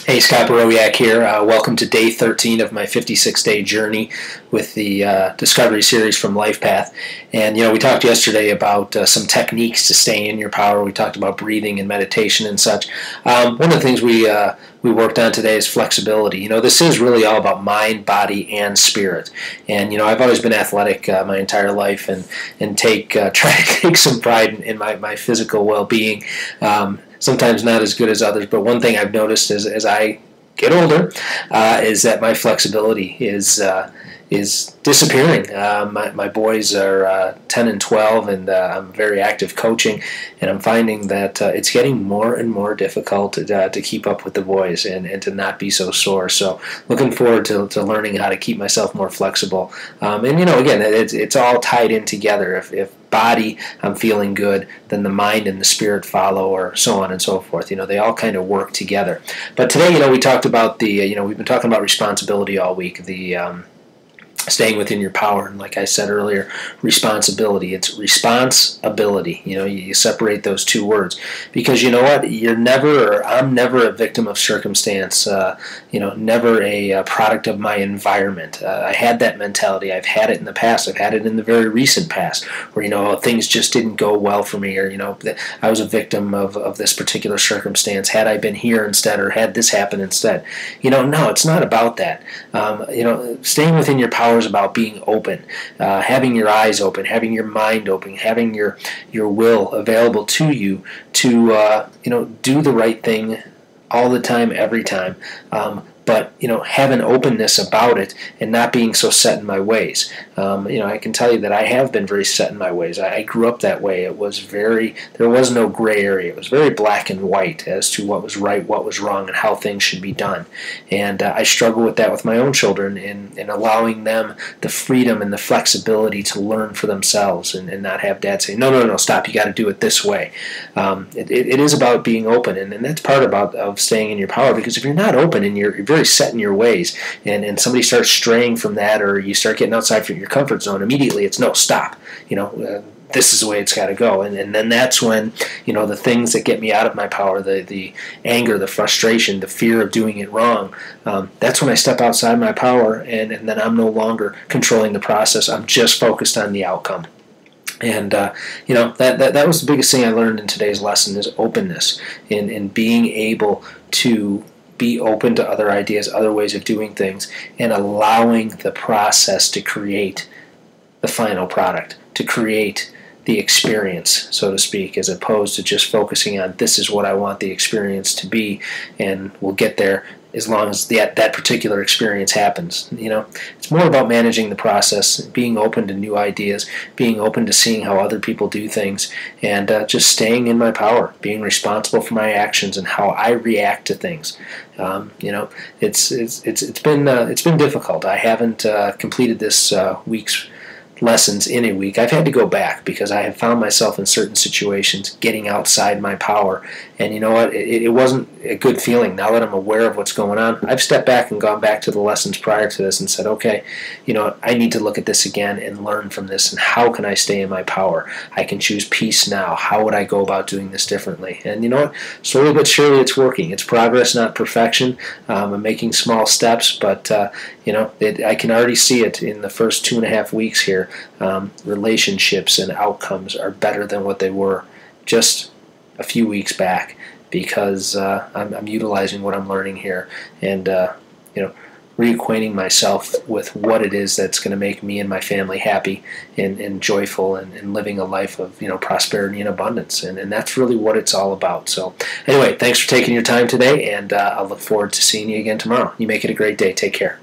Hey, Scott Borowiak here. Welcome to day 13 of my 56-day journey with the Discovery series from LifePath. And, we talked yesterday about some techniques to stay in your power. We talked about breathing and meditation and such. One of the things we worked on today is flexibility. This is really all about mind, body, and spirit. And, I've always been athletic my entire life and try to take some pride in my physical well-being. Sometimes not as good as others, but one thing I've noticed as I get older is that my flexibility is disappearing. My boys are 10 and 12, and I'm very active coaching, and I'm finding that it's getting more and more difficult to keep up with the boys and to not be so sore. So looking forward to learning how to keep myself more flexible. Again, it's all tied in together. If body, I'm feeling good, then the mind and the spirit follow, or so on and so forth. They all kind of work together. But today, we talked about we've been talking about responsibility all week, staying within your power, and like I said earlier, responsibility. It's responsibility. You separate those two words, because you know what? I'm never a victim of circumstance. Never a product of my environment. I had that mentality. I've had it in the past. I've had it in the very recent past, where things just didn't go well for me, or I was a victim of this particular circumstance. Had I been here instead, or had this happen instead, no, it's not about that. Staying within your power is about being open, having your eyes open, having your mind open, having your will available to you to do the right thing all the time, every time. But have an openness about it and not being so set in my ways. I can tell you that I have been very set in my ways. I grew up that way. There was no gray area. It was very black and white as to what was right, what was wrong, and how things should be done. And I struggle with that with my own children, in allowing them the freedom and the flexibility to learn for themselves, and not have dad say, no, stop, you got to do it this way. It is about being open, and that's part of staying in your power, because if you're not open and you're very set in your ways, and somebody starts straying from that, or you start getting outside from your comfort zone, immediately it's no, stop. This is the way it's got to go, and then that's when the things that get me out of my power, the anger, the frustration, the fear of doing it wrong, that's when I step outside my power, and then I'm no longer controlling the process. I'm just focused on the outcome. And that was the biggest thing I learned in today's lesson, is openness, in being able to be open to other ideas, other ways of doing things, and allowing the process to create the final product, to create the experience, so to speak, as opposed to just focusing on, this is what I want the experience to be, and we'll get there as long as that particular experience happens. It's more about managing the process, being open to new ideas, being open to seeing how other people do things, and just staying in my power, being responsible for my actions and how I react to things. It's been difficult. I haven't completed this week's lessons in a week. I've had to go back because I have found myself in certain situations getting outside my power, and you know what? It wasn't a good feeling. Now that I'm aware of what's going on, I've stepped back and gone back to the lessons prior to this and said, okay, I need to look at this again and learn from this, and how can I stay in my power? I can choose peace now. How would I go about doing this differently? And you know what? Slowly but surely it's working. It's progress, not perfection. I'm making small steps, but I can already see it in the first 2.5 weeks here. Relationships and outcomes are better than what they were just a few weeks back, because I'm utilizing what I'm learning here, and reacquainting myself with what it is that's going to make me and my family happy and joyful, and living a life of prosperity and abundance, and that's really what it's all about. So anyway, thanks for taking your time today, and I'll look forward to seeing you again tomorrow. You make it a great day. Take care.